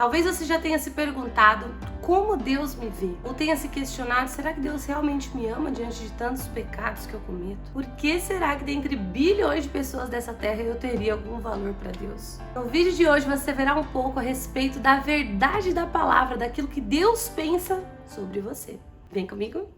Talvez você já tenha se perguntado como Deus me vê, ou tenha se questionado, será que Deus realmente me ama diante de tantos pecados que eu cometo? Por que será que dentre bilhões de pessoas dessa terra eu teria algum valor para Deus? No vídeo de hoje você verá um pouco a respeito da verdade da palavra, daquilo que Deus pensa sobre você. Vem comigo?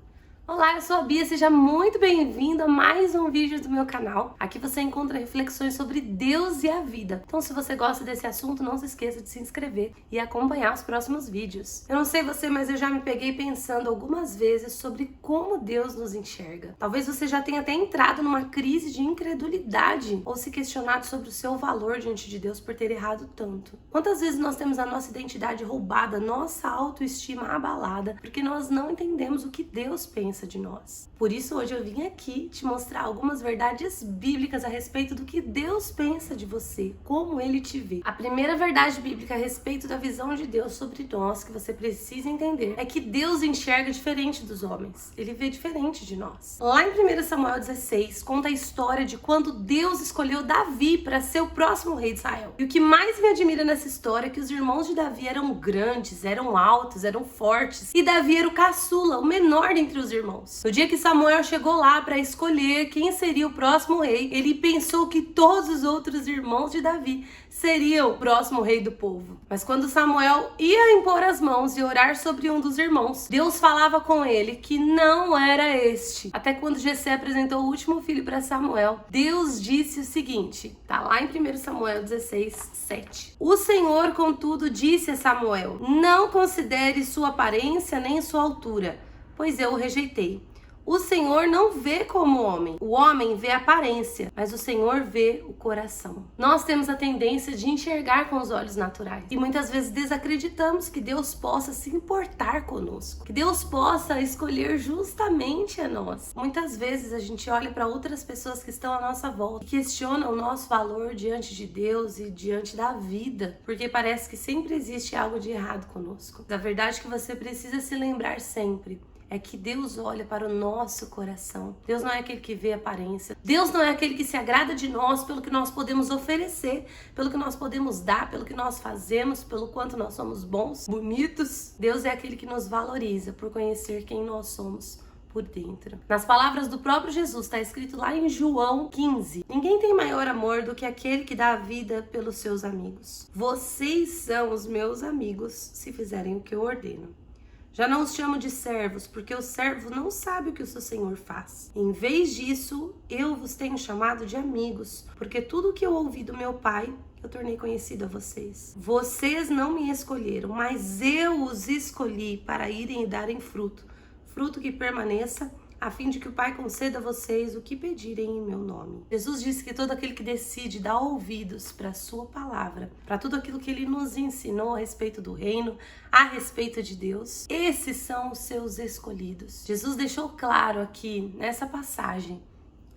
Olá, eu sou a Bia, seja muito bem-vindo a mais um vídeo do meu canal. Aqui você encontra reflexões sobre Deus e a vida. Então, se você gosta desse assunto, não se esqueça de se inscrever e acompanhar os próximos vídeos. Eu não sei você, mas eu já me peguei pensando algumas vezes sobre como Deus nos enxerga. Talvez você já tenha até entrado numa crise de incredulidade ou se questionado sobre o seu valor diante de Deus por ter errado tanto. Quantas vezes nós temos a nossa identidade roubada, nossa autoestima abalada, porque nós não entendemos o que Deus pensa de nós. Por isso hoje eu vim aqui te mostrar algumas verdades bíblicas a respeito do que Deus pensa de você, como Ele te vê. A primeira verdade bíblica a respeito da visão de Deus sobre nós que você precisa entender é que Deus enxerga diferente dos homens. Ele vê diferente de nós. Lá em 1 Samuel 16 conta a história de quando Deus escolheu Davi para ser o próximo rei de Israel. E o que mais me admira nessa história é que os irmãos de Davi eram grandes, eram altos, eram fortes, e Davi era o caçula, o menor dentre os irmãos. No dia que Samuel chegou lá para escolher quem seria o próximo rei, ele pensou que todos os outros irmãos de Davi seriam o próximo rei do povo. Mas quando Samuel ia impor as mãos e orar sobre um dos irmãos, Deus falava com ele que não era este. Até quando Jessé apresentou o último filho para Samuel, Deus disse o seguinte, tá lá em 1 Samuel 16, 7. O Senhor, contudo, disse a Samuel: não considere sua aparência nem sua altura, pois eu o rejeitei. O Senhor não vê como o homem vê a aparência, mas o Senhor vê o coração. Nós temos a tendência de enxergar com os olhos naturais e muitas vezes desacreditamos que Deus possa se importar conosco, que Deus possa escolher justamente a nós. Muitas vezes a gente olha para outras pessoas que estão à nossa volta e questiona o nosso valor diante de Deus e diante da vida, porque parece que sempre existe algo de errado conosco. A verdade que você precisa se lembrar sempre é que Deus olha para o nosso coração. Deus não é aquele que vê a aparência. Deus não é aquele que se agrada de nós pelo que nós podemos oferecer, pelo que nós podemos dar, pelo que nós fazemos, pelo quanto nós somos bons, bonitos. Deus é aquele que nos valoriza por conhecer quem nós somos por dentro. Nas palavras do próprio Jesus, está escrito lá em João 15: ninguém tem maior amor do que aquele que dá a vida pelos seus amigos. Vocês são os meus amigos se fizerem o que eu ordeno. Já não os chamo de servos, porque o servo não sabe o que o seu senhor faz. Em vez disso, eu vos tenho chamado de amigos, porque tudo o que eu ouvi do meu Pai, eu tornei conhecido a vocês. Vocês não me escolheram, mas eu os escolhi para irem e darem fruto, fruto que permaneça, a fim de que o Pai conceda a vocês o que pedirem em meu nome. Jesus disse que todo aquele que decide dar ouvidos para a sua palavra, para tudo aquilo que ele nos ensinou a respeito do reino, a respeito de Deus, esses são os seus escolhidos. Jesus deixou claro aqui nessa passagem,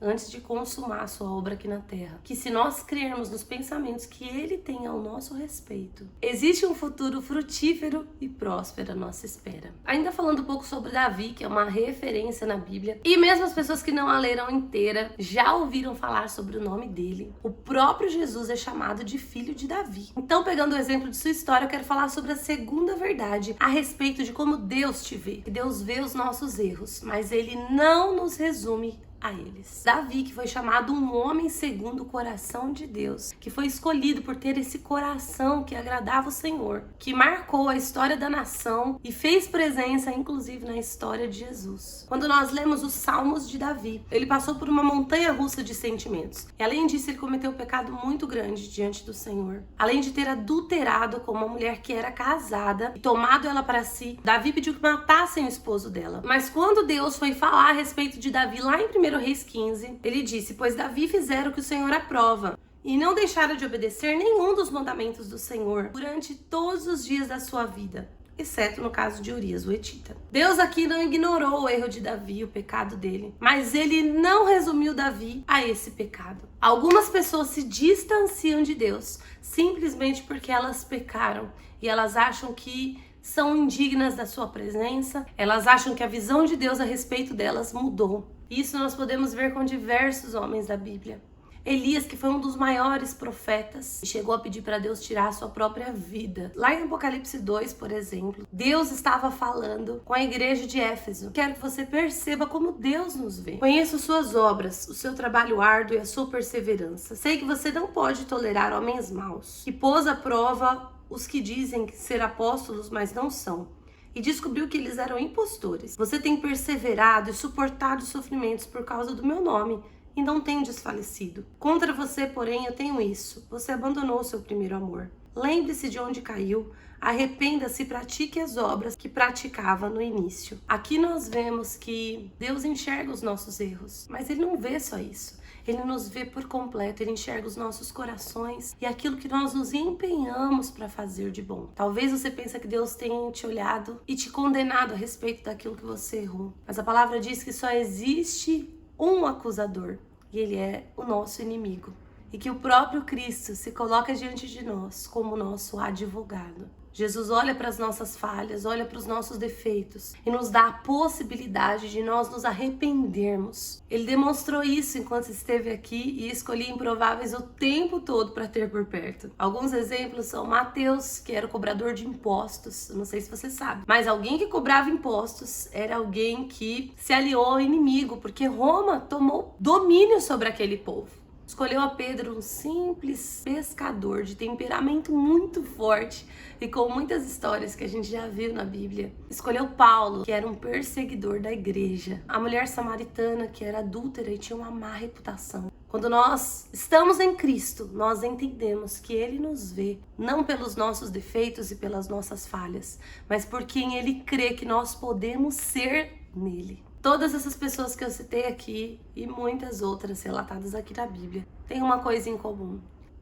antes de consumar a sua obra aqui na terra, que se nós crermos nos pensamentos que Ele tem ao nosso respeito, existe um futuro frutífero e próspero à nossa espera. Ainda falando um pouco sobre Davi, que é uma referência na Bíblia, e mesmo as pessoas que não a leram inteira, já ouviram falar sobre o nome dele. O próprio Jesus é chamado de filho de Davi. Então, pegando o exemplo de sua história, eu quero falar sobre a segunda verdade a respeito de como Deus te vê. Que Deus vê os nossos erros, mas Ele não nos resume a eles. Davi, que foi chamado um homem segundo o coração de Deus, que foi escolhido por ter esse coração que agradava o Senhor, que marcou a história da nação e fez presença inclusive na história de Jesus. Quando nós lemos os Salmos de Davi, ele passou por uma montanha-russa de sentimentos. E além disso, ele cometeu um pecado muito grande diante do Senhor. Além de ter adulterado com uma mulher que era casada e tomado ela para si, Davi pediu que matassem o esposo dela. Mas quando Deus foi falar a respeito de Davi lá em 1 Reis 15, ele disse: pois Davi fizera o que o Senhor aprova, e não deixaram de obedecer nenhum dos mandamentos do Senhor durante todos os dias da sua vida, exceto no caso de Urias, o Etita. Deus aqui não ignorou o erro de Davi, o pecado dele, mas ele não resumiu Davi a esse pecado. Algumas pessoas se distanciam de Deus simplesmente porque elas pecaram e elas acham que são indignas da sua presença, elas acham que a visão de Deus a respeito delas mudou. Isso nós podemos ver com diversos homens da Bíblia. Elias, que foi um dos maiores profetas, chegou a pedir para Deus tirar a sua própria vida. Lá em Apocalipse 2, por exemplo, Deus estava falando com a igreja de Éfeso. Quero que você perceba como Deus nos vê. Conheço suas obras, o seu trabalho árduo e a sua perseverança. Sei que você não pode tolerar homens maus, que pôs à prova os que dizem ser apóstolos, mas não são, e descobriu que eles eram impostores. Você tem perseverado e suportado os sofrimentos por causa do meu nome e não tem desfalecido. Contra você, porém, eu tenho isso: você abandonou seu primeiro amor. Lembre-se de onde caiu, arrependa-se e pratique as obras que praticava no início. Aqui nós vemos que Deus enxerga os nossos erros, mas Ele não vê só isso. Ele nos vê por completo, Ele enxerga os nossos corações e aquilo que nós nos empenhamos para fazer de bom. Talvez você pense que Deus tenha te olhado e te condenado a respeito daquilo que você errou. Mas a palavra diz que só existe um acusador e Ele é o nosso inimigo. E que o próprio Cristo se coloca diante de nós como nosso advogado. Jesus olha para as nossas falhas, olha para os nossos defeitos e nos dá a possibilidade de nós nos arrependermos. Ele demonstrou isso enquanto esteve aqui e escolhia improváveis o tempo todo para ter por perto. Alguns exemplos são Mateus, que era o cobrador de impostos, não sei se você sabe, mas alguém que cobrava impostos era alguém que se aliou ao inimigo, porque Roma tomou domínio sobre aquele povo. Escolheu a Pedro, um simples pescador de temperamento muito forte e com muitas histórias que a gente já viu na Bíblia. Escolheu Paulo, que era um perseguidor da igreja. A mulher samaritana, que era adúltera e tinha uma má reputação. Quando nós estamos em Cristo, nós entendemos que Ele nos vê, não pelos nossos defeitos e pelas nossas falhas, mas por quem Ele crê que nós podemos ser nele. Todas essas pessoas que eu citei aqui e muitas outras relatadas aqui na Bíblia têm uma coisa em comum.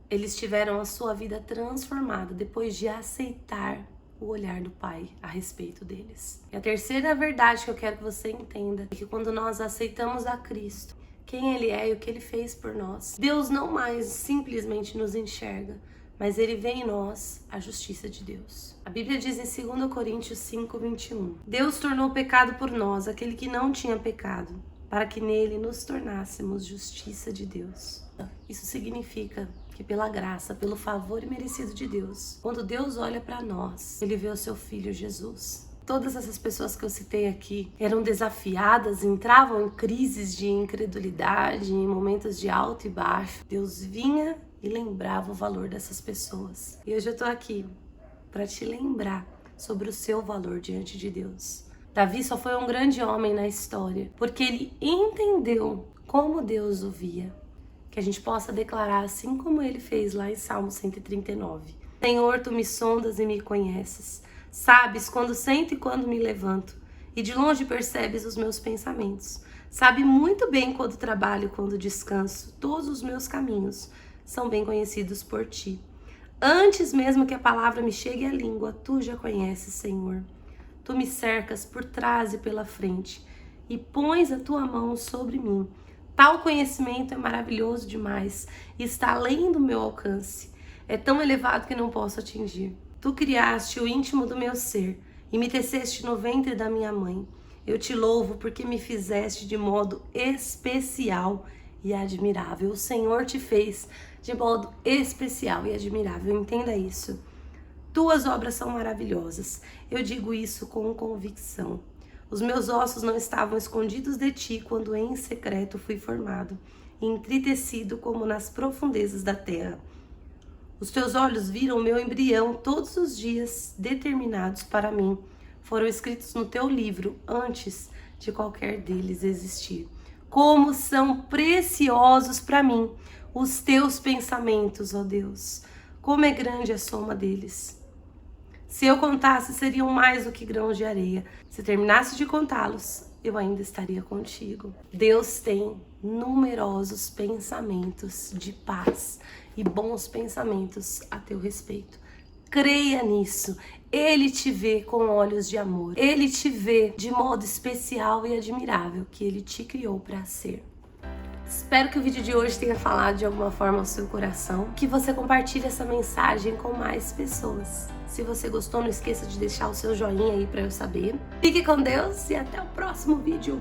Eles tiveram a sua vida transformada depois de aceitar o olhar do Pai a respeito deles. E a terceira verdade que eu quero que você entenda é que quando nós aceitamos a Cristo, quem Ele é e o que Ele fez por nós, Deus não mais simplesmente nos enxerga, mas Ele vê em nós a justiça de Deus. A Bíblia diz em 2 Coríntios 5:21, Deus tornou pecado por nós aquele que não tinha pecado, para que nele nos tornássemos justiça de Deus. Isso significa que pela graça, pelo favor imerecido de Deus, quando Deus olha para nós, Ele vê o seu Filho Jesus. Todas essas pessoas que eu citei aqui eram desafiadas, entravam em crises de incredulidade, em momentos de alto e baixo. Deus vinha e lembrava o valor dessas pessoas. E hoje eu tô aqui para te lembrar sobre o seu valor diante de Deus. Davi só foi um grande homem na história, porque ele entendeu como Deus o via. Que a gente possa declarar assim como ele fez lá em Salmo 139. Senhor, tu me sondas e me conheces. Sabes quando sento e quando me levanto, e de longe percebes os meus pensamentos. Sabe muito bem quando trabalho e quando descanso. Todos os meus caminhos são bem conhecidos por ti. Antes mesmo que a palavra me chegue à língua, tu já conheces, Senhor. Tu me cercas por trás e pela frente, e pões a tua mão sobre mim. Tal conhecimento é maravilhoso demais e está além do meu alcance. É tão elevado que não posso atingir. Tu criaste o íntimo do meu ser e me teceste no ventre da minha mãe. Eu te louvo porque me fizeste de modo especial e admirável. O Senhor te fez de modo especial e admirável. Entenda isso. Tuas obras são maravilhosas. Eu digo isso com convicção. Os meus ossos não estavam escondidos de ti quando em secreto fui formado e entritecido como nas profundezas da terra. Os teus olhos viram o meu embrião, todos os dias determinados para mim foram escritos no teu livro antes de qualquer deles existir. Como são preciosos para mim os teus pensamentos, ó Deus! Como é grande a soma deles! Se eu contasse, seriam mais do que grãos de areia. Se terminasse de contá-los, eu ainda estaria contigo. Deus tem numerosos pensamentos de paz e bons pensamentos a teu respeito. Creia nisso. Ele te vê com olhos de amor. Ele te vê de modo especial e admirável que Ele te criou para ser. Espero que o vídeo de hoje tenha falado de alguma forma ao seu coração, que você compartilhe essa mensagem com mais pessoas. Se você gostou, não esqueça de deixar o seu joinha aí para eu saber. Fique com Deus e até o próximo vídeo.